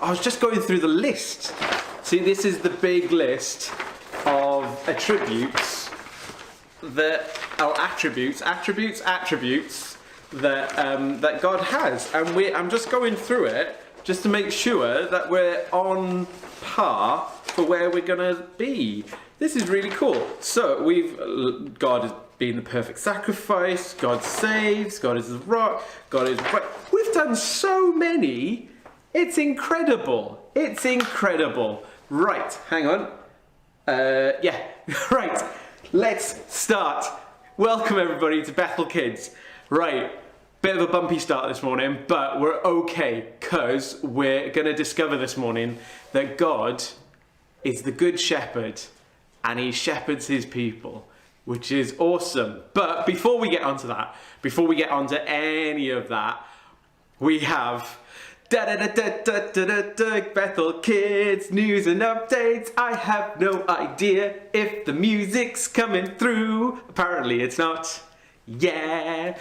I was just going through the list. See, this is the big list of attributes that, attributes that God has, and I'm just going through it just to make sure that we're on par for where we're gonna be. This is really cool. So God has been the perfect sacrifice. God saves. God is the rock. God is right. We've done so many. It's incredible. It's incredible. Right, hang on. Yeah, right. Let's start. Welcome everybody to Bethel Kids. Right, bit of a bumpy start this morning, but we're okay, because we're going to discover this morning that God is the good shepherd and he shepherds his people, which is awesome. But before we get onto that, before we get onto any of that, we have Bethel Kids news and updates. I have no idea if the music's coming through. Apparently it's not. Yeah,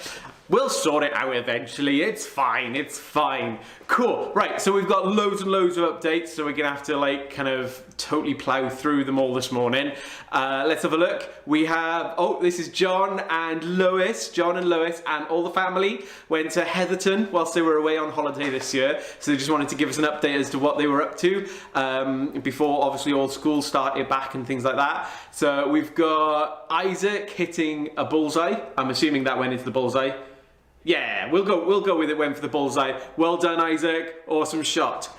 we'll sort it out eventually. It's fine, it's fine. Cool. Right, so we've got loads and loads of updates, so we're gonna have to like kind of totally plow through them all this morning. Let's have a look. We have, oh, this is John and Lois. John and Lois and all the family went to Heatherton whilst they were away on holiday this year. So they just wanted to give us an update as to what they were up to before obviously all school started back and things like that. So we've got Isaac hitting a bullseye. I'm assuming that went into the bullseye. Yeah, we'll go with it, went for the bullseye. Well done, Isaac. Awesome shot.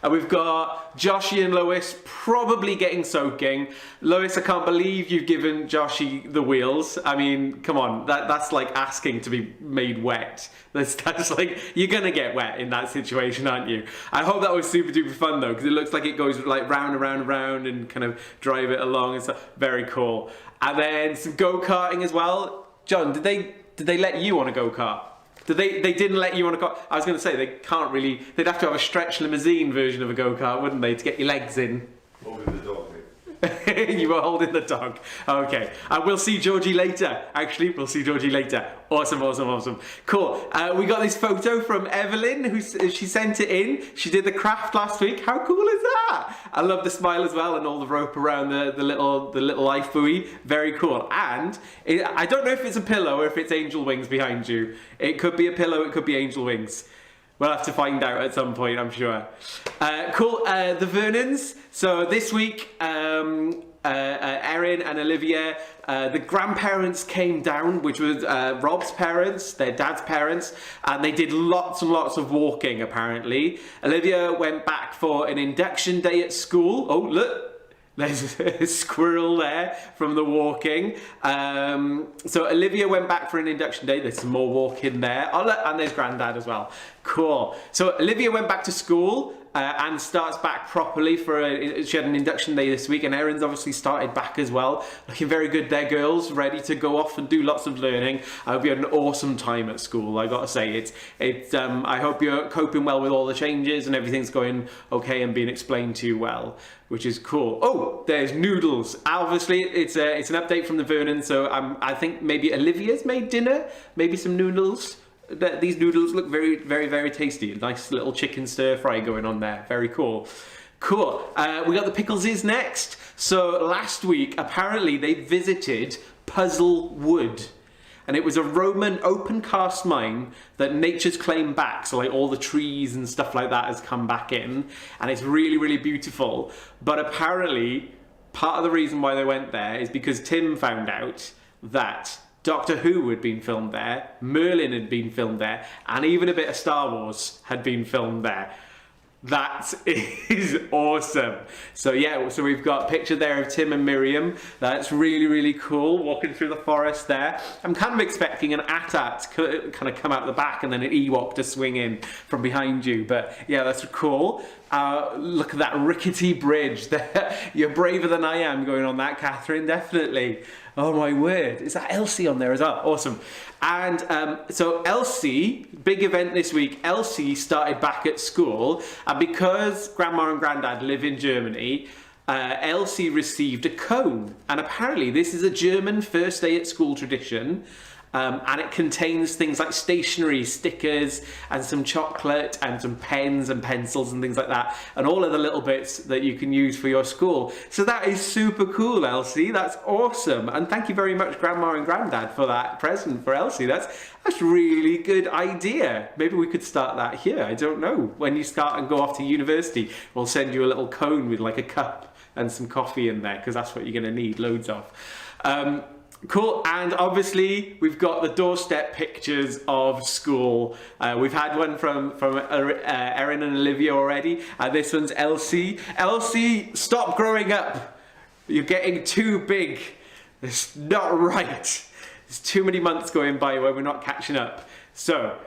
And we've got Joshy and Lois probably getting soaking. Lois, I can't believe you've given Joshy the wheels. I mean, come on, that's like asking to be made wet. That's like, you're gonna get wet in that situation, aren't you? I hope that was super duper fun though, because it looks like it goes like round and round and round and kind of drive it along and stuff. Very cool. And then some go-karting as well. John, did they let you on a go-kart? They didn't let you on a go-kart? I was going to say, they can't really, they'd have to have a stretch limousine version of a go-kart, wouldn't they, to get your legs in? Holding the dog, mate. You were holding the dog. Okay. We'll see Georgie later. Actually, we'll see Georgie later. Awesome, awesome, awesome. Cool. We got this photo from Evelyn, who she sent it in. She did the craft last week. How cool is that? I love the smile as well and all the rope around the little life buoy. Very cool. And I don't know if it's a pillow or if it's angel wings behind you. It could be a pillow, it could be angel wings. We'll have to find out at some point, I'm sure. Cool, the Vernons. So this week, Erin and Olivia, the grandparents came down, which was Rob's parents, their dad's parents, and they did lots and lots of walking, apparently. Olivia went back for an induction day at school. Oh, look. There's a squirrel there from the walking. So Olivia went back for an induction day. There's some more walking there. Oh, look, and there's Grandad as well. Cool. So Olivia went back to school and starts back properly for she had an induction day this week, and Erin's obviously started back as well. Looking very good there, girls. Ready to go off and do lots of learning. I hope you had an awesome time at school. I gotta say, I hope you're coping well with all the changes and everything's going okay and being explained to you well, which is cool. Oh, there's noodles. Obviously, it's an update from the Vernon, so I think maybe Olivia's made dinner, maybe some noodles. These noodles look very, very, very tasty. Nice little chicken stir fry going on there. Very cool. Cool. We got the Pickleses next. So last week, apparently they visited Puzzle Wood. And it was a Roman open cast mine that nature's claimed back. So like all the trees and stuff like that has come back in. And it's really, really beautiful. But apparently, part of the reason why they went there is because Tim found out that Doctor Who had been filmed there, Merlin had been filmed there, and even a bit of Star Wars had been filmed there. That is awesome. So yeah, so we've got a picture there of Tim and Miriam. That's really, really cool, walking through the forest there. I'm kind of expecting an AT-AT to kind of come out the back and then an Ewok to swing in from behind you. But yeah, that's cool. Look at that rickety bridge there. You're braver than I am going on that, Catherine, definitely. Oh my word, is that Elsie on there as well? Awesome. And so Elsie, big event this week, Elsie started back at school, and because Grandma and Grandad live in Germany, Elsie received a cone. And apparently this is a German first day at school tradition, and it contains things like stationery, stickers, and some chocolate, and some pens and pencils and things like that, and all of the little bits that you can use for your school. So that is super cool, Elsie. That's awesome, and thank you very much, Grandma and Granddad, for that present for Elsie. That's really good idea. Maybe we could start that here. I don't know. When you start and go off to university, we'll send you a little cone with like a cup and some coffee in there, because that's what you're going to need loads of. Cool, and obviously we've got the doorstep pictures of school. We've had one from Erin and Olivia already, and this one's Elsie. Elsie, stop growing up. You're getting too big. It's not right. There's too many months going by where we're not catching up. So,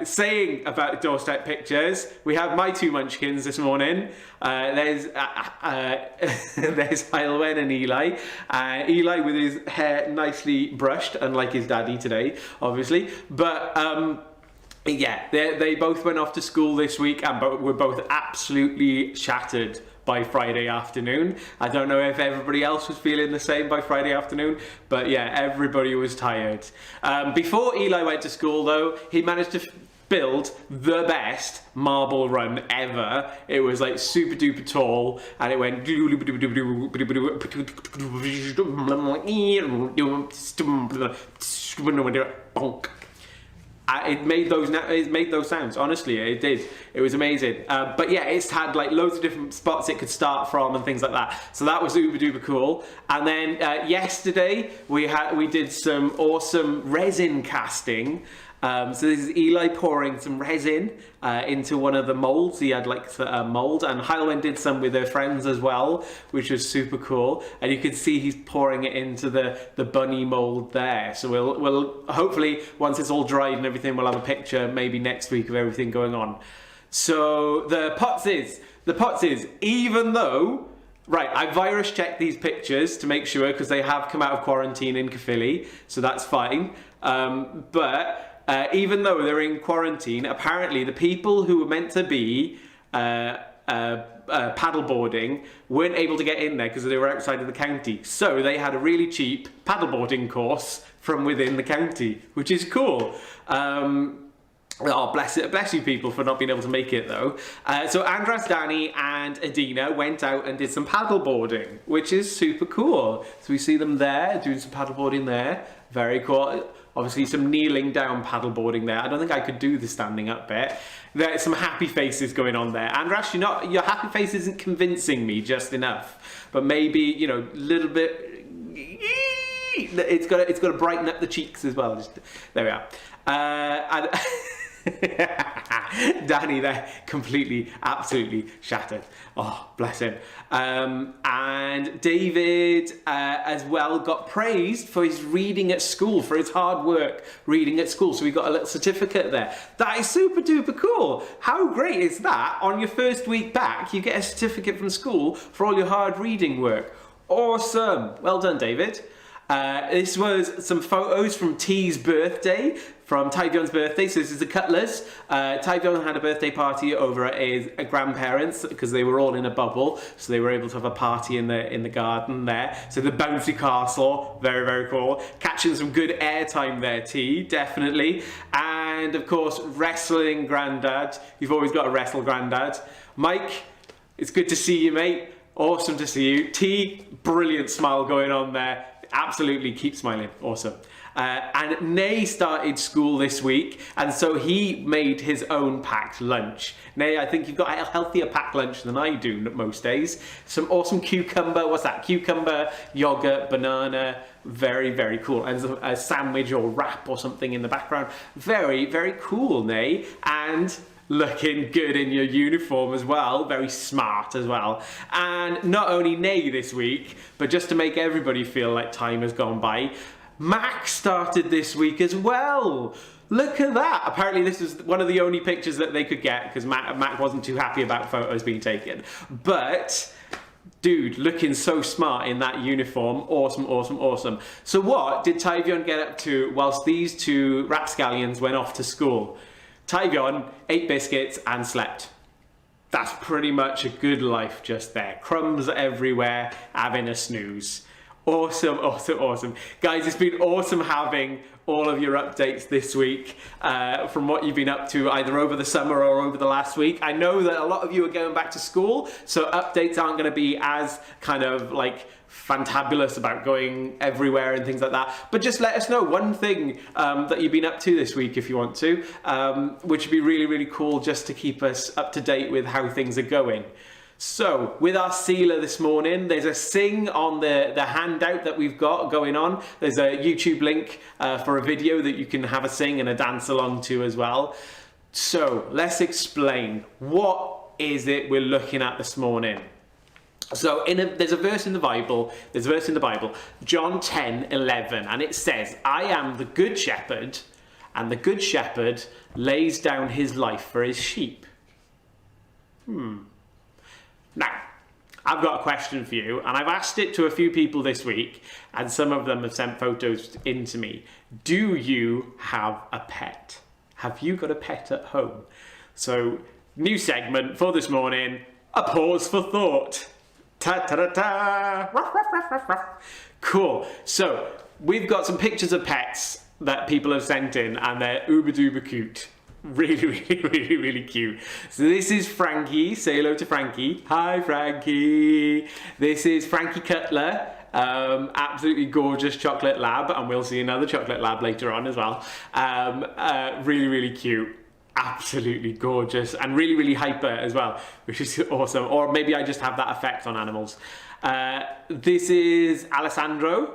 saying about doorstep pictures, we have my two munchkins this morning. There's Heilwen and Eli. Eli with his hair nicely brushed, unlike his daddy today, obviously. But yeah, they both went off to school this week, and were both absolutely shattered by Friday afternoon. I don't know if everybody else was feeling the same by Friday afternoon, but yeah, everybody was tired. Before Eli went to school though, he managed to build the best marble run ever. It was like super duper tall, and it went bonk. It made those sounds. Honestly, it did. It was amazing. But yeah, it's had like loads of different spots it could start from and things like that. So that was uber duper cool. And then yesterday we did some awesome resin casting. So this is Eli pouring some resin into one of the molds. He had like a mold, and Heilwen did some with her friends as well, which was super cool. And you can see he's pouring it into the bunny mold there. So we'll hopefully, once it's all dried and everything, we'll have a picture maybe next week of everything going on. So the pots is, even though, right, I virus checked these pictures to make sure, because they have come out of quarantine in Caerphilly, so that's fine. But even though they're in quarantine, apparently the people who were meant to be paddleboarding weren't able to get in there because they were outside of the county. So they had a really cheap paddleboarding course from within the county, which is cool. Oh, bless you people for not being able to make it though. So Andras, Danny and Adina went out and did some paddleboarding, which is super cool. So we see them there doing some paddleboarding there. Very cool. Obviously some kneeling down paddleboarding there. I don't think I could do the standing up bit. There's some happy faces going on there. Andras, your happy face isn't convincing me just enough. But maybe, you know, a little bit. It's got to brighten up the cheeks as well. There we are. And Danny there, completely, absolutely shattered. Oh, bless him. And David as well got praised for his reading at school, for his hard work reading at school. So we got a little certificate there. That is super duper cool. How great is that? On your first week back, you get a certificate from school for all your hard reading work. Awesome. Well done, David. This was some photos from T's birthday, from Tyvion's birthday. So this is the Cutlers. Tyvion had a birthday party over at his grandparents because they were all in a bubble, so they were able to have a party in the garden there. So the bouncy castle, very, very cool. Catching some good airtime there, T, definitely. And of course, wrestling Grandad. You've always got to wrestle Grandad. Mike, it's good to see you, mate. Awesome to see you. T, brilliant smile going on there. Absolutely, keep smiling. Awesome. And Nay started school this week, and so he made his own packed lunch. Nay, I think you've got a healthier packed lunch than I do most days. Some awesome cucumber, what's that? Cucumber, yogurt, banana. Very, very cool. And a sandwich or wrap or something in the background. Very, very cool, Nay. And looking good in your uniform as well, very smart as well. And not only Nay this week, but just to make everybody feel like time has gone by, Mac started this week as well. Look at that. Apparently this is one of the only pictures that they could get because Mac wasn't too happy about photos being taken. But dude, looking so smart in that uniform. Awesome, awesome, awesome. So what did Tyvion get up to whilst these two rapscallions went off to school? Tyvion ate biscuits and slept. That's pretty much a good life just there. Crumbs everywhere, having a snooze. Awesome, awesome, awesome. Guys, it's been awesome having all of your updates this week from what you've been up to either over the summer or over the last week. I know that a lot of you are going back to school, so updates aren't going to be as kind of like fantabulous about going everywhere and things like that. But just let us know one thing that you've been up to this week if you want to, which would be really, really cool just to keep us up to date with how things are going. So, with our sealer this morning, there's a sing on the handout that we've got going on. There's a YouTube link for a video that you can have a sing and a dance along to as well. So, let's explain. What is it we're looking at this morning? So, there's a verse in the Bible, John 10:11, and it says, I am the good shepherd, and the good shepherd lays down his life for his sheep. Now, I've got a question for you, and I've asked it to a few people this week, and some of them have sent photos in to me. Do you have a pet? Have you got a pet at home? So, new segment for this morning, a pause for thought. Ta-ta-ta-ta! Ruff, ruff, ruff, ruff, ruff. Cool. So, we've got some pictures of pets that people have sent in, and they're uber-duper cute. Really, really, really, really cute. So this is Frankie. Say hello to Frankie. Hi, Frankie. This is Frankie Cutler. Absolutely gorgeous chocolate lab, and we'll see another chocolate lab later on as well. Really, really cute. Absolutely gorgeous, and really, really hyper as well, which is awesome. Or maybe I just have that effect on animals. This is Alessandra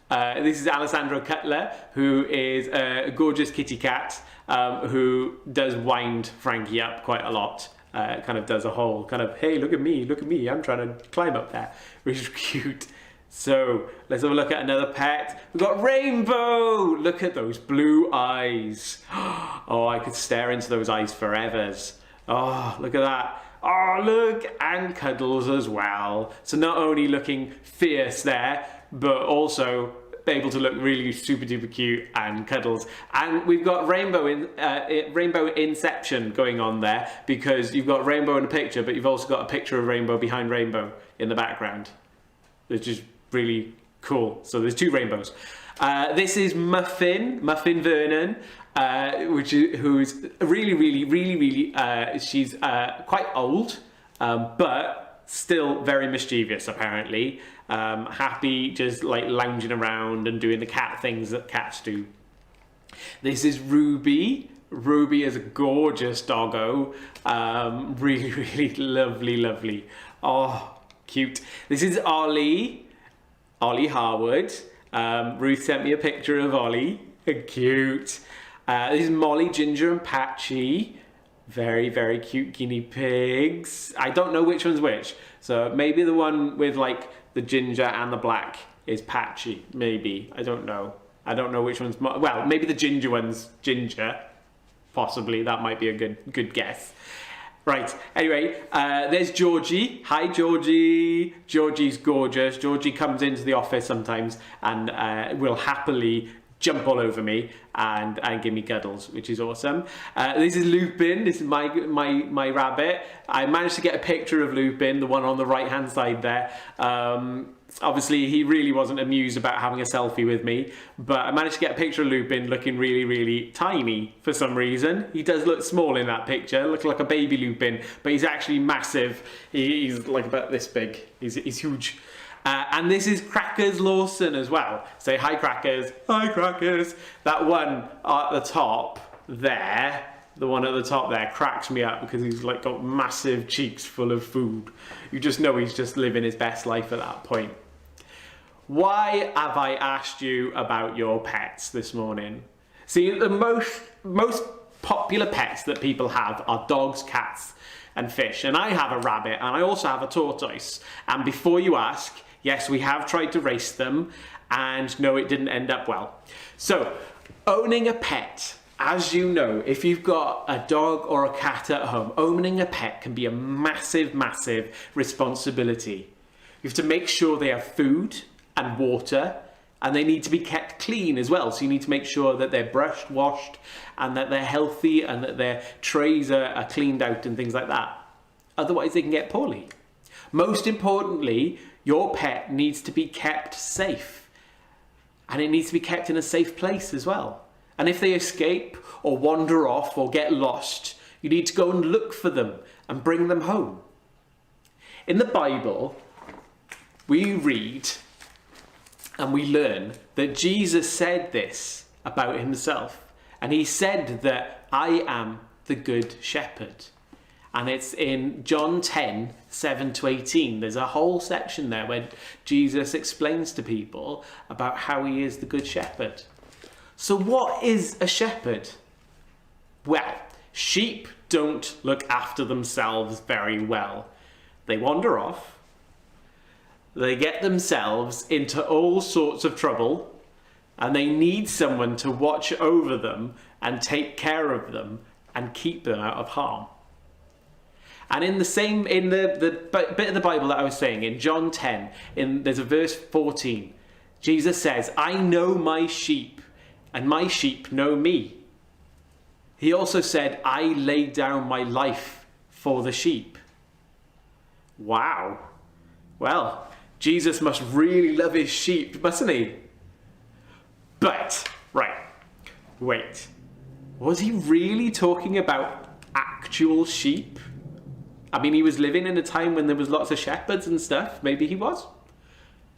Cutler, who is a gorgeous kitty cat. Who does wind Frankie up quite a lot, kind of does a whole kind of, hey, look at me, I'm trying to climb up there, which is cute. So let's have a look at another pet. We've got Rainbow. Look at those blue eyes. Oh, I could stare into those eyes forevers. Oh, look at that. Oh, look, and Cuddles as well. So not only looking fierce there, but also able to look really super duper cute and Cuddles. And we've got Rainbow Inception going on there, because you've got Rainbow in a picture, but you've also got a picture of Rainbow behind Rainbow in the background, which is really cool. So there's two rainbows. This is Muffin Vernon, who's really she's quite old, but still very mischievous apparently. Happy just like lounging around and doing the cat things that cats do. This is Ruby. Ruby is a gorgeous doggo. Really, really lovely. Oh, cute. This is Ollie Harwood. Ruth sent me a picture of Ollie. Cute. This is Molly, Ginger, and Patchy. Very, very cute guinea pigs. I don't know which one's which. So maybe the one with like the ginger and the black is Patchy. Maybe. I don't know. I don't know which one's... Well, maybe the ginger one's Ginger. Possibly. That might be a good guess. Right. Anyway, there's Georgie. Hi, Georgie. Georgie's gorgeous. Georgie comes into the office sometimes and will happily jump all over me and give me cuddles, which is awesome. This is Lupin. This is my rabbit. I managed to get a picture of Lupin, the one on the right hand side there. Obviously he really wasn't amused about having a selfie with me, but I managed to get a picture of Lupin looking really tiny for some reason. He does look small in that picture, look like a baby Lupin, but he's actually massive. He's like about this big. He's huge. And this is Crackers Lawson as well. Say hi, Crackers. Hi, Crackers. That one at the top there, the one at the top there, cracks me up because he's like got massive cheeks full of food. You just know he's just living his best life at that point. Why have I asked you about your pets this morning? See, the most popular pets that people have are dogs, cats, and fish. And I have a rabbit, and I also have a tortoise. And before you ask, yes, we have tried to race them, and no, it didn't end up well. So, owning a pet, as you know, if you've got a dog or a cat at home, owning a pet can be a massive responsibility. You have to make sure they have food and water, and they need to be kept clean as well. So you need to make sure that they're brushed, washed, and that they're healthy, and that their trays are cleaned out and things like that. Otherwise, they can get poorly. Most importantly, Your pet needs to be kept safe, and it needs to be kept in a safe place as well. And if they escape or wander off or get lost, you need to go and look for them and bring them home. In the Bible, we read and we learn that Jesus said this about himself. And he said that I am the good shepherd. And it's in John 10, 7 to 18. There's a whole section there where Jesus explains to people about how he is the good shepherd. So what is a shepherd? Well, sheep don't look after themselves very well. They wander off. They get themselves into all sorts of trouble, and they need someone to watch over them and take care of them and keep them out of harm. And in the bit of the Bible that I was saying, in John 10, there's a verse 14, Jesus says, I know my sheep, and my sheep know me. He also said, I lay down my life for the sheep. Wow. Well, Jesus must really love his sheep, mustn't he? But, wait. Was he really talking about actual sheep? I mean, he was living in a time when there was lots of shepherds and stuff. Maybe he was.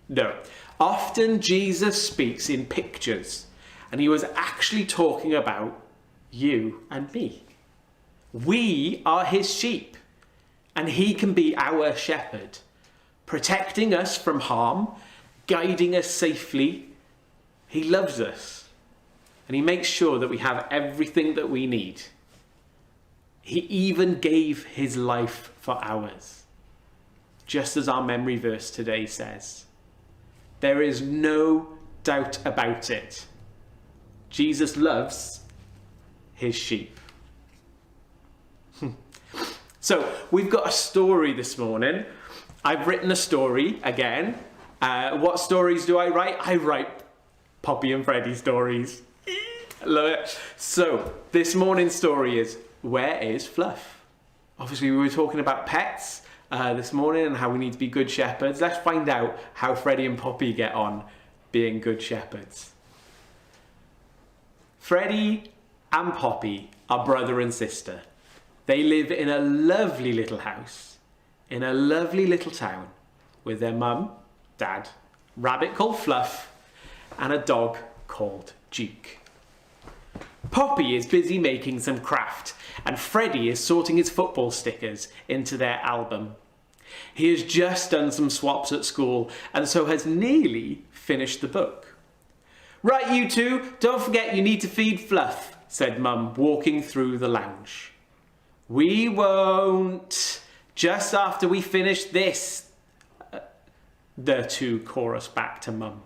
No. Often Jesus speaks in pictures, and he was actually talking about you and me. We are his sheep, and he can be our shepherd, protecting us from harm, guiding us safely. He loves us, and he makes sure that we have everything that we need. He even gave his life for ours, just as our memory verse today says. There is no doubt about it. Jesus loves his sheep. So we've got a story this morning. I've written a story again. What stories do I write? I write Poppy and Freddie stories. Love it. So this morning's story is, where is Fluff? Obviously we were talking about pets this morning and how we need to be good shepherds. Let's find out how Freddie and Poppy get on being good shepherds. Freddie and Poppy are brother and sister. They live in a lovely little house in a lovely little town with their mum, dad, rabbit called Fluff, and a dog called Duke. Poppy is busy making some craft, and Freddie is sorting his football stickers into their album. He has just done some swaps at school, and so has nearly finished the book. Right, you two, don't forget you need to feed Fluff, said Mum, walking through the lounge. We won't. Just after we finish this, the two chorus back to Mum.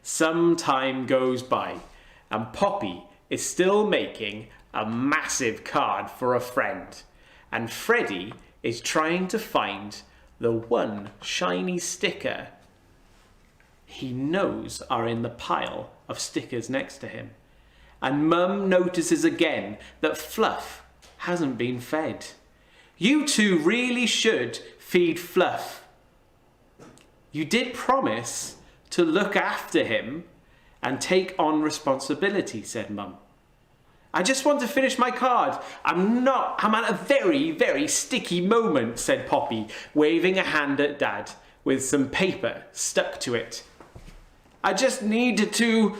Some time goes by, and Poppy is still making a massive card for a friend, and Freddie is trying to find the one shiny sticker he knows are in the pile of stickers next to him. And Mum notices again that Fluff hasn't been fed. You two really should feed Fluff. You did promise to look after him and take on responsibility, said Mum. I just want to finish my card. I'm at a very, very sticky moment, said Poppy, waving a hand at Dad with some paper stuck to it. I just needed to...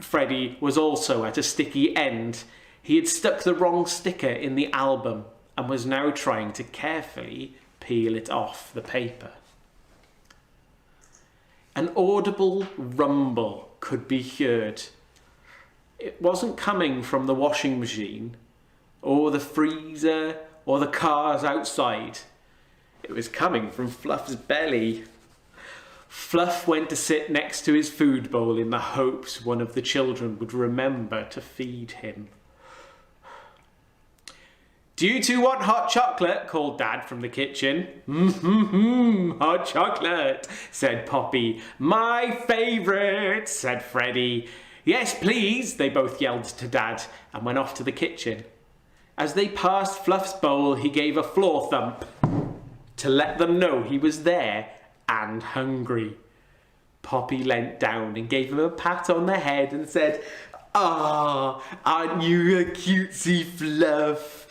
Freddie was also at a sticky end. He had stuck the wrong sticker in the album and was now trying to carefully peel it off the paper. An audible rumble could be heard. It wasn't coming from the washing machine or the freezer or the cars outside. It was coming from Fluff's belly. Fluff went to sit next to his food bowl in the hopes one of the children would remember to feed him. Do you two want hot chocolate? Called Dad from the kitchen. Hot chocolate, said Poppy. My favourite, said Freddie. Yes, please, they both yelled to Dad and went off to the kitchen. As they passed Fluff's bowl, he gave a floor thump. to let them know he was there and hungry. Poppy leant down and gave him a pat on the head and said, "Ah, aren't you a cutesy Fluff?"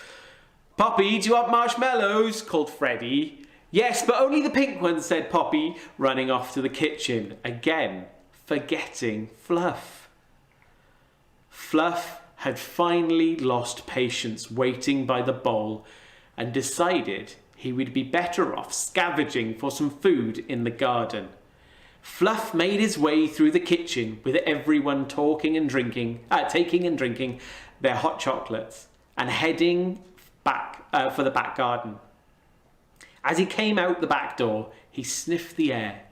"Poppy, do you want marshmallows?" called Freddie. "Yes, but only the pink ones," said Poppy, running off to the kitchen, again forgetting Fluff. Fluff had finally lost patience waiting by the bowl and decided he would be better off scavenging for some food in the garden. Fluff made his way through the kitchen with everyone taking and drinking their hot chocolates and heading back for the back garden. As he came out the back door, he sniffed the air.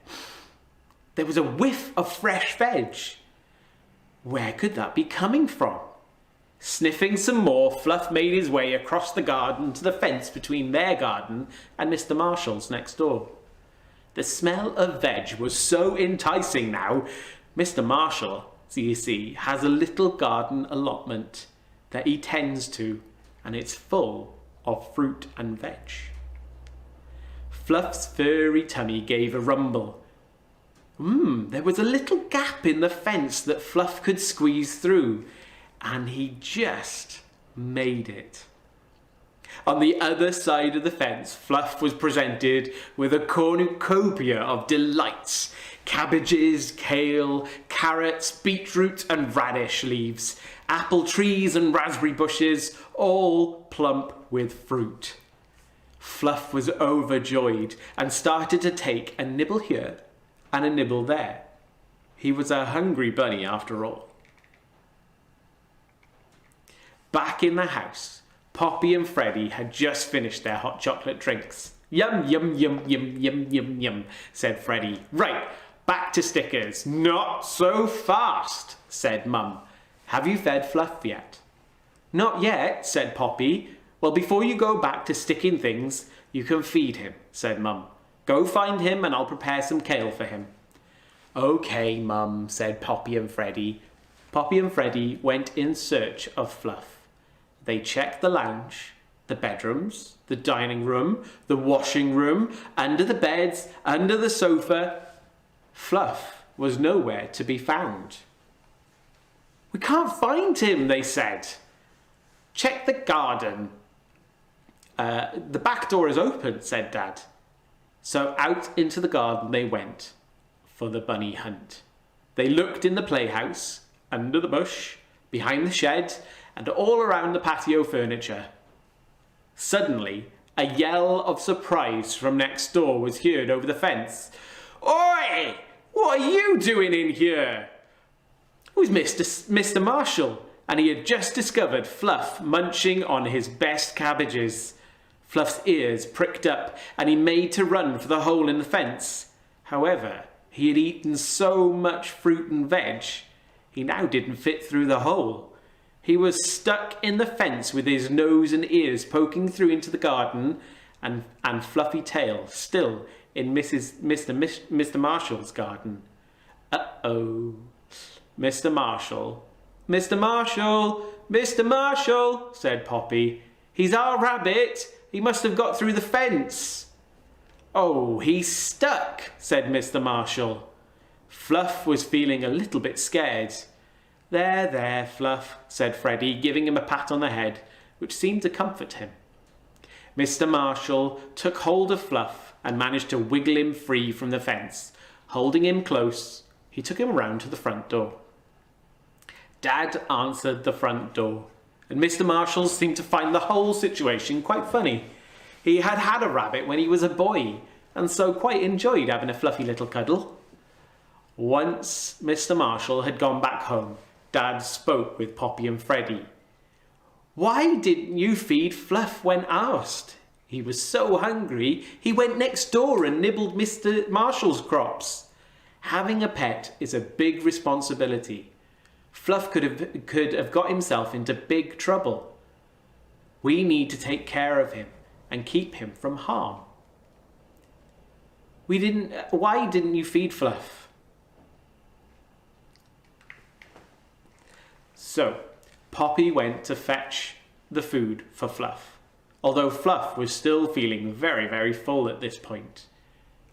There was a whiff of fresh veg. Where could that be coming from? Sniffing some more, Fluff made his way across the garden to the fence between their garden and Mr. Marshall's next door. The smell of veg was so enticing now. Mr. Marshall, you see, has a little garden allotment that he tends to, and it's full of fruit and veg. Fluff's furry tummy gave a rumble. There was a little gap in the fence that Fluff could squeeze through, and he just made it. On the other side of the fence, Fluff was presented with a cornucopia of delights: cabbages, kale, carrots, beetroot and radish leaves, apple trees and raspberry bushes, all plump with fruit. Fluff was overjoyed and started to take a nibble here and a nibble there. He was a hungry bunny after all. Back in the house, Poppy and Freddie had just finished their hot chocolate drinks. "Yum, yum, yum, yum, yum, yum, yum," said Freddie. "Right, back to stickers." "Not so fast," said Mum. "Have you fed Fluff yet?" "Not yet," said Poppy. "Well, before you go back to sticking things, you can feed him," said Mum. "Go find him and I'll prepare some kale for him." "Okay, Mum," said Poppy and Freddie. Poppy and Freddie went in search of Fluff. They checked the lounge, the bedrooms, the dining room, the washing room, under the beds, under the sofa. Fluff was nowhere to be found. "We can't find him," they said. "Check the garden." The back door is open," said Dad. So out into the garden they went for the bunny hunt. They looked in the playhouse, under the bush, behind the shed, and all around the patio furniture. Suddenly, a yell of surprise from next door was heard over the fence. "Oi! What are you doing in here?" It was Mr. Marshall, and he had just discovered Fluff munching on his best cabbages. Fluff's ears pricked up, and he made to run for the hole in the fence. However, he had eaten so much fruit and veg, he now didn't fit through the hole. He was stuck in the fence with his nose and ears poking through into the garden, and Fluffy tail still in Mr. Marshall's garden. Uh-oh. Mr. Marshall. "Mr. Marshall! Mr. Marshall!" said Poppy. "He's our rabbit. He must have got through the fence." "Oh, he's stuck," said Mr. Marshall. Fluff was feeling a little bit scared. There, Fluff," said Freddie, giving him a pat on the head, which seemed to comfort him. Mr. Marshall took hold of Fluff and managed to wiggle him free from the fence. Holding him close, he took him round to the front door. Dad answered the front door, and Mr. Marshall seemed to find the whole situation quite funny. He had had a rabbit when he was a boy, and so quite enjoyed having a fluffy little cuddle. Once Mr. Marshall had gone back home, Dad spoke with Poppy and Freddie. "Why didn't you feed Fluff when asked? He was so hungry, he went next door and nibbled Mr. Marshall's crops. Having a pet is a big responsibility. Fluff could have got himself into big trouble. We need to take care of him and keep him from harm." Why didn't you feed Fluff? So, Poppy went to fetch the food for Fluff. although Fluff was still feeling very, very full at this point.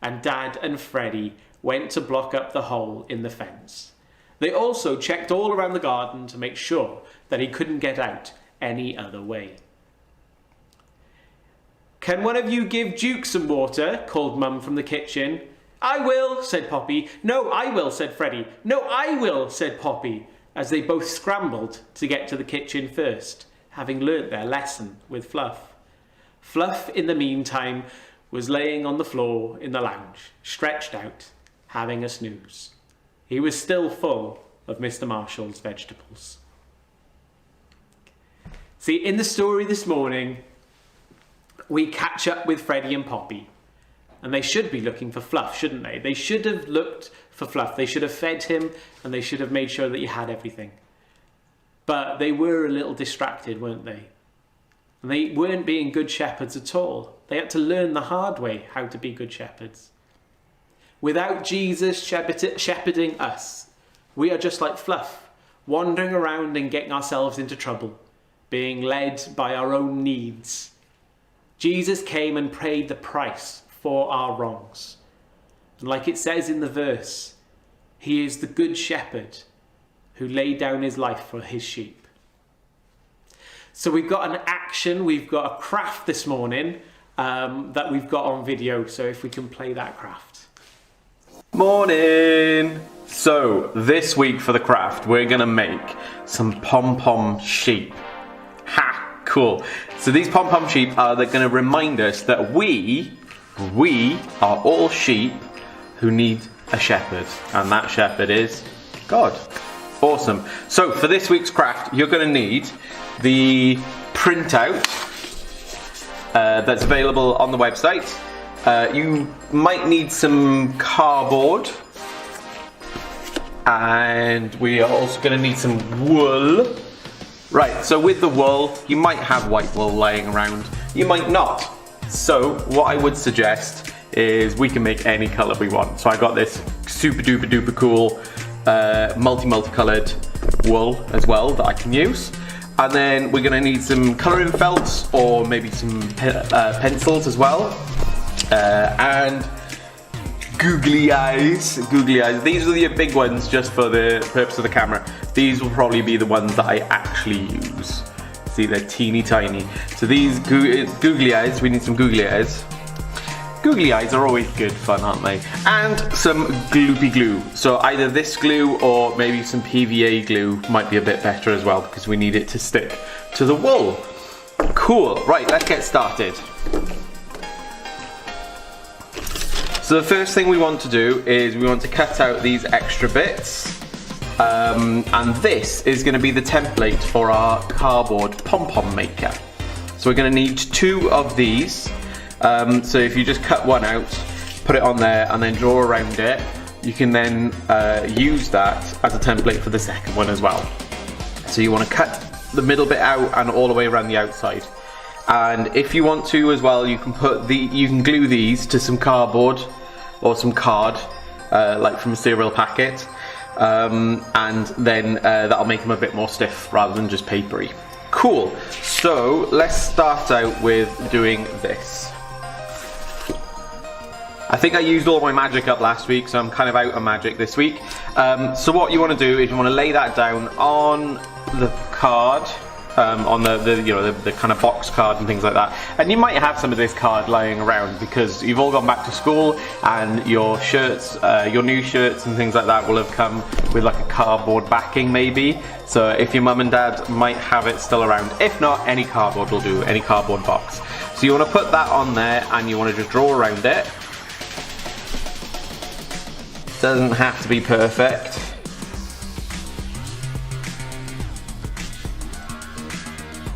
And Dad and Freddie went to block up the hole in the fence. They also checked all around the garden to make sure that he couldn't get out any other way. "Can one of you give Duke some water?" called Mum from the kitchen. "I will," said Poppy. "No, I will," said Freddie. "No, I will," said Poppy, as they both scrambled to get to the kitchen first, having learnt their lesson with Fluff. Fluff, in the meantime, was laying on the floor in the lounge, stretched out, having a snooze. He was still full of Mr. Marshall's vegetables. See, in the story this morning, we catch up with Freddie and Poppy. And they should be looking for Fluff, shouldn't they? They should have looked for Fluff. They should have fed him, and they should have made sure that he had everything. But they were a little distracted, weren't they? And they weren't being good shepherds at all. They had to learn the hard way how to be good shepherds. Without Jesus shepherding us, we are just like Fluff, wandering around and getting ourselves into trouble, being led by our own needs. Jesus came and paid the price for our wrongs. And like it says in the verse, he is the good shepherd who laid down his life for his sheep. So we've got an action, we've got a craft this morning that we've got on video. So if we can play that craft. Morning! So this week for the craft, we're gonna make some Pom Pom sheep. Ha! Cool. So these Pom Pom sheep are gonna remind us that we are all sheep who need a shepherd, and that shepherd is God. Awesome. So for this week's craft, you're going to need the printout that's available on the website. You might need some cardboard, and we are also going to need some wool. Right, so with the wool, you might have white wool lying around, you might not. So what I would suggest is we can make any colour we want. So I got this super duper duper cool multi-coloured wool as well that I can use. And then we're going to need some colouring felts or maybe some pencils as well. And googly eyes. Googly eyes. These are the big ones just for the purpose of the camera. These will probably be the ones that I actually use. See, they're teeny tiny. So these googly eyes, we need some googly eyes. Googly eyes are always good fun, aren't they? And some gloopy glue. So either this glue or maybe some PVA glue might be a bit better as well because we need it to stick to the wool. Cool, right, let's get started. So the first thing we want to do is we want to cut out these extra bits. And this is going to be the template for our cardboard pom-pom maker. So we're going to need 2 of these. So if you just cut one out, put it on there and then draw around it, you can then use that as a template for the second one as well. So you want to cut the middle bit out and all the way around the outside. And if you want to as well, you can glue these to some cardboard or some card, like from a cereal packet. And then that'll make them a bit more stiff rather than just papery. Cool, so let's start out with doing this. I think I used all my magic up last week, so I'm kind of out of magic this week. So what you want to do is you want to lay that down on the card, on the kind of box card and things like that. And you might have some of this card lying around because you've all gone back to school and your shirts, your new shirts and things like that will have come with like a cardboard backing maybe. So if your mum and dad might have it still around. If not, any cardboard will do, any cardboard box. So you want to put that on there and you want to just draw around it. Doesn't have to be perfect.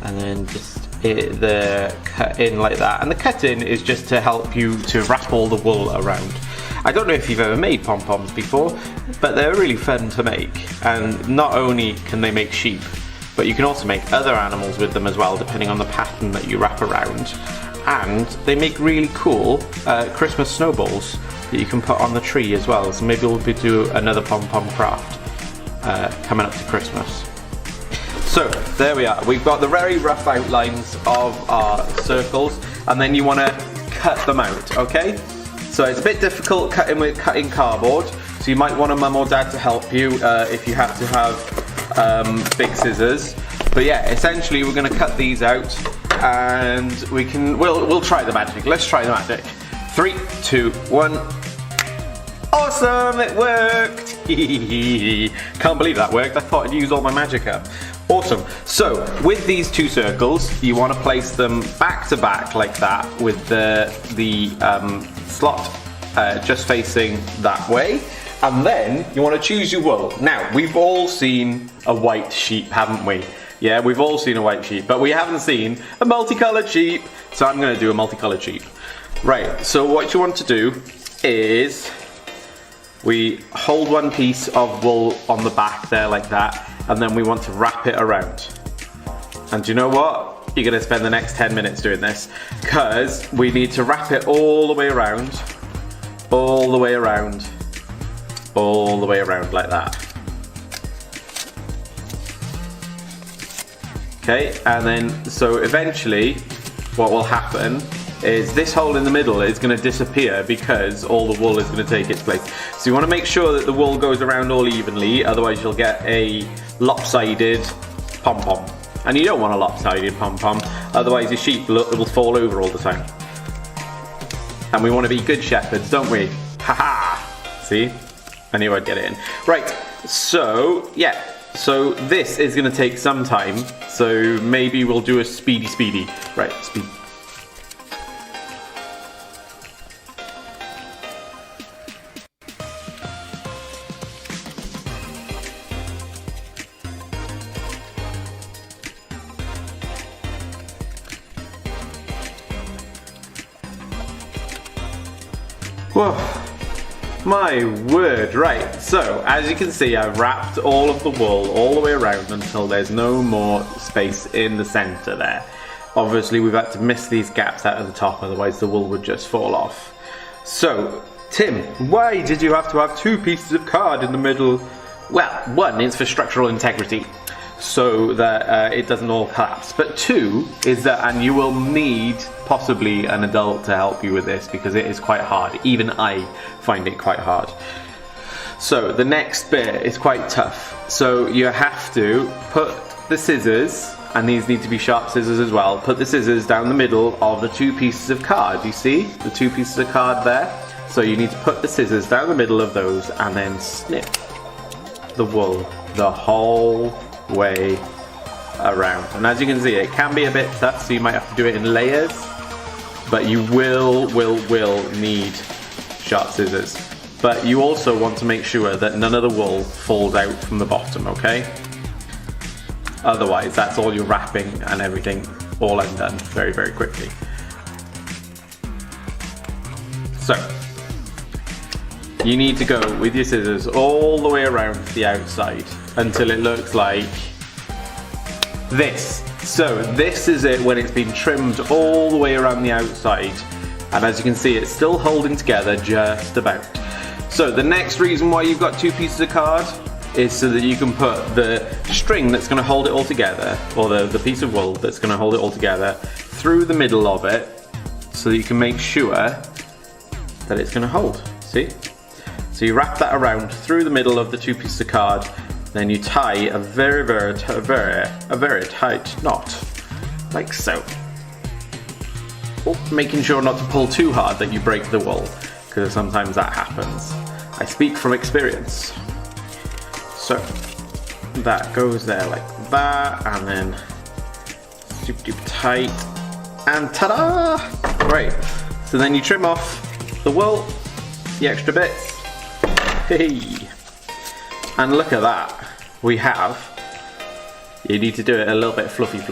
And then just the cut in like that. And the cut in is just to help you to wrap all the wool around. I don't know if you've ever made pom-poms before, but they're really fun to make. And not only can they make sheep, but you can also make other animals with them as well, depending on the pattern that you wrap around. And they make really cool Christmas snowballs that you can put on the tree as well. So maybe we'll do another pom-pom craft coming up to Christmas. So there we are. We've got the very rough outlines of our circles, and then you want to cut them out, okay? So it's a bit difficult cutting cardboard, so you might want a mum or dad to help you if you have to have big scissors. But yeah, essentially we're going to cut these out, and we'll try the magic. Let's try the magic. 3, 2, 1. Awesome! It worked! Can't believe that worked. I thought I'd use all my magic up. Awesome. So with these two circles, you want to place them back to back like that, with the slot just facing that way. And then you want to choose your wool. Now, we've all seen a white sheep, haven't we? Yeah, we've all seen a white sheep, but we haven't seen a multicolored sheep. So I'm going to do a multicolored sheep. Right, so what you want to do is we hold one piece of wool on the back there like that, and then we want to wrap it around. And do you know what? You're going to spend the next 10 minutes doing this, because we need to wrap it all the way around, all the way around, all the way around like that. Okay, and then so eventually what will happen is this hole in the middle is going to disappear because all the wool is going to take its place. So you want to make sure that the wool goes around all evenly, otherwise you'll get a lopsided pom-pom. And you don't want a lopsided pom-pom, otherwise your sheep will fall over all the time. And we want to be good shepherds, don't we? Haha! See? I knew I'd get it in. Right, so yeah. So this is going to take some time, so maybe we'll do a speedy. Right, speed. Whoa, my word, right, so as you can see I've wrapped all of the wool all the way around until there's no more space in the centre there. Obviously we've had to miss these gaps out of the top, otherwise the wool would just fall off. So, Tim, why did you have to have two pieces of card in the middle? Well, one is for structural integrity, so that it doesn't all collapse. But two is that, and you will need possibly an adult to help you with this because it is quite hard. Even I find it quite hard. So the next bit is quite tough. So you have to put the scissors, and these need to be sharp scissors as well, put the scissors down the middle of the two pieces of card. You see the two pieces of card there? So you need to put the scissors down the middle of those and then snip the wool the whole way around. And as you can see, it can be a bit tough, so you might have to do it in layers, but you will need sharp scissors. But you also want to make sure that none of the wool falls out from the bottom, okay? Otherwise, that's all your wrapping and everything all undone very, very quickly. So, you need to go with your scissors all the way around the outside until it looks like this. So this is it when it's been trimmed all the way around the outside, and as you can see it's still holding together just about. So the next reason why you've got two pieces of card is so that you can put the string that's going to hold it all together, or the piece of wool that's going to hold it all together, through the middle of it, so that you can make sure that it's going to hold. See? So you wrap that around through the middle of the two pieces of card, then you tie a very tight knot, like so. Making sure not to pull too hard that you break the wool, because sometimes that happens. I speak from experience. So that goes there like that, and then super tight, and ta-da! Right, so then you trim off the wool, the extra bits. Hey! And look at that. We have, you need to do it a little bit fluffy, a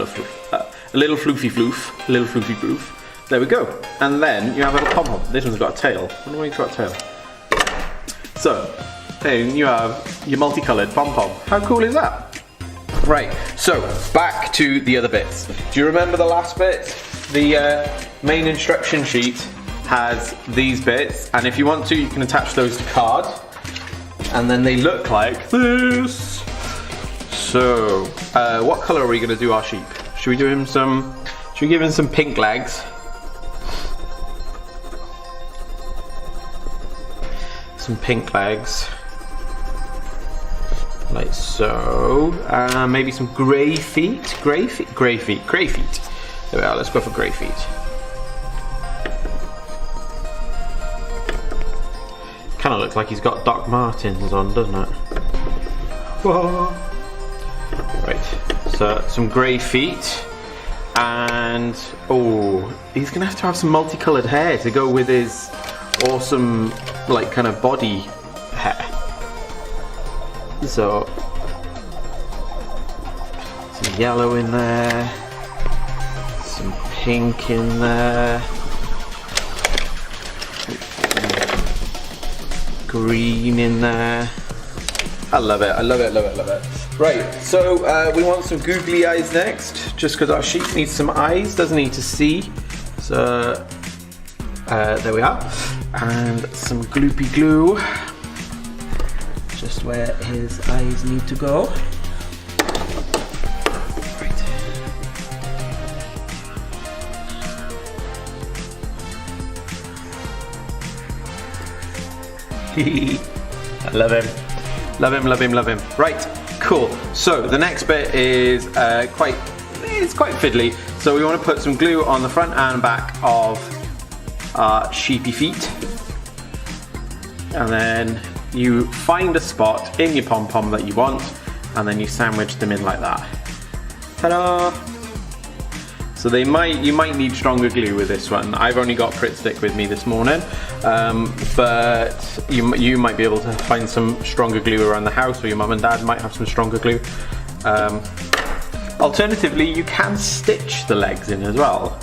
little floofy floof. There we go. And then you have a little pom-pom. This one's got a tail. I wonder why it's got a tail. So, then you have your multicoloured pom-pom. How cool is that? Right, so back to the other bits. Do you remember the last bit? The main instruction sheet has these bits, and if you want to, you can attach those to card. And then they look like this. So, what colour are we going to do our sheep? Should we give him some pink legs? Some pink legs. Like so. Maybe some grey feet. Grey feet. There we are, let's go for grey feet. Kind of looks like he's got Doc Martens on, doesn't it? Whoa. Right, so some grey feet. And, oh, he's going to have some multicolored hair to go with his awesome, like, kind of body hair. So, some yellow in there, some pink in there, green in there. I love it, I love it, I love it, I love it. Right, so we want some googly eyes next, just because our sheep needs some eyes, doesn't need to see. So, there we are. And some gloopy glue. Just where his eyes need to go. Right. I love him. Love him, love him, love him. Right, cool. So the next bit is quite fiddly. So we want to put some glue on the front and back of our sheepy feet. And then you find a spot in your pom-pom that you want, and then you sandwich them in like that. Ta-da! So you might need stronger glue with this one. I've only got Pritt Stick with me this morning, but you might be able to find some stronger glue around the house, or your mum and dad might have some stronger glue. Alternatively, you can stitch the legs in as well,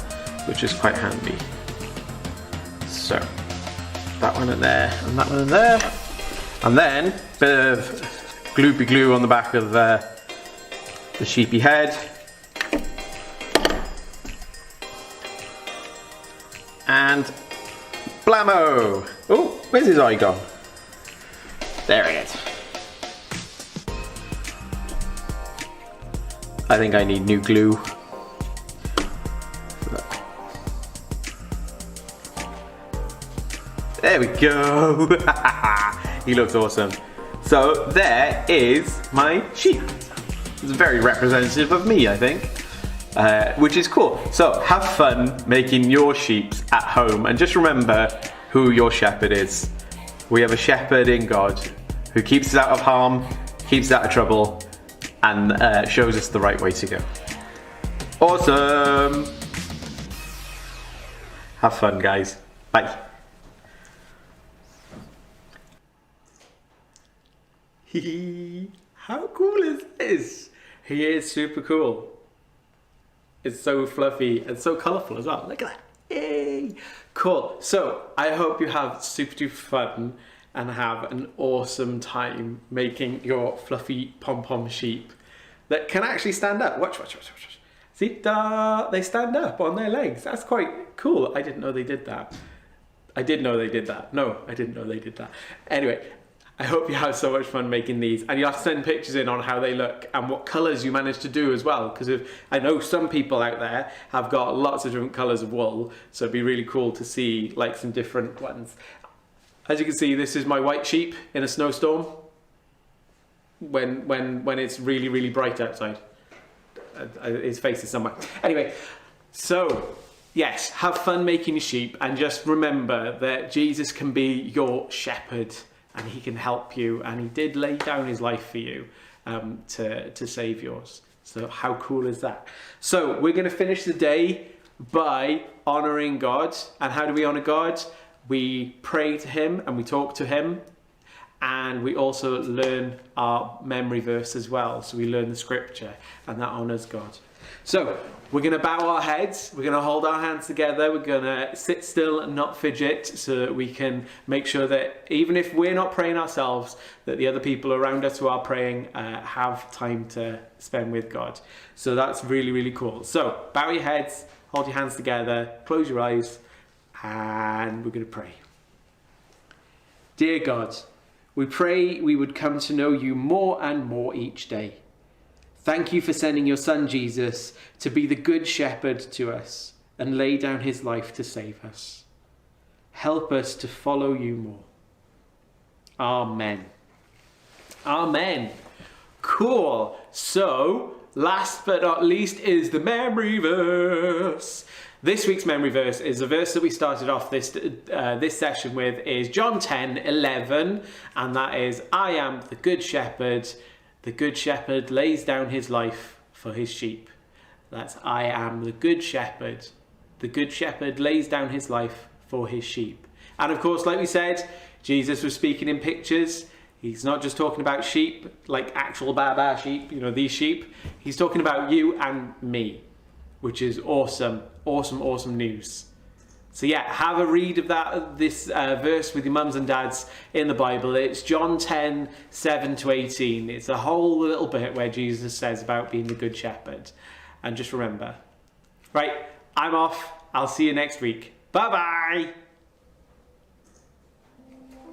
which is quite handy. So that one in there, and that one in there. And then, bit of gloopy glue on the back of the sheepy head. And blammo! Oh, where's his eye gone? There it is. I think I need new glue. There we go! He looks awesome. So there is my sheep. It's very representative of me, I think, which is cool. So have fun making your sheeps at home, and just remember who your shepherd is. We have a shepherd in God who keeps us out of harm, keeps us out of trouble, and shows us the right way to go. Awesome! Have fun, guys. Bye. How cool is this? He is super cool. It's so fluffy and so colourful as well. Look at that. Yay! Cool. So I hope you have super duper fun and have an awesome time making your fluffy pom-pom sheep that can actually stand up. Watch. See, they stand up on their legs. That's quite cool. I didn't know they did that. I did know they did that. No, I didn't know they did that. Anyway, I hope you have so much fun making these, and you'll have to send pictures in on how they look and what colours you managed to do as well, because I know some people out there have got lots of different colours of wool, so it'd be really cool to see like some different ones. As you can see, this is my white sheep in a snowstorm when it's really, really bright outside. His face is somewhere. Anyway, so yes, have fun making your sheep, and just remember that Jesus can be your shepherd. And he can help you, and he did lay down his life for you to save yours. So how cool is that? So we're going to finish the day by honouring God. And how do we honour God? We pray to him and we talk to him, and we also learn our memory verse as well. So we learn the scripture, and that honours God. So we're going to bow our heads, we're going to hold our hands together, we're going to sit still and not fidget, so that we can make sure that even if we're not praying ourselves, that the other people around us who are praying have time to spend with God. So that's really, really cool. So bow your heads, hold your hands together, close your eyes, and we're going to pray. Dear God, we pray we would come to know you more and more each day. Thank you for sending your son Jesus to be the good shepherd to us and lay down his life to save us. Help us to follow you more. Amen. Amen. Cool. So, last but not least is the memory verse. This week's memory verse is a verse that we started off this session with, is John 10:11, and that is, I am the good shepherd. The good shepherd lays down his life for his sheep. That's, I am the good shepherd. The good shepherd lays down his life for his sheep. And of course, like we said, Jesus was speaking in pictures. He's not just talking about sheep, like actual baaaad sheep, you know, these sheep. He's talking about you and me, which is awesome, awesome, awesome news. So yeah, have a read of this verse with your mums and dads in the Bible. It's John 10:7-18. It's a whole little bit where Jesus says about being the good shepherd. And just remember. Right, I'm off. I'll see you next week. Bye-bye.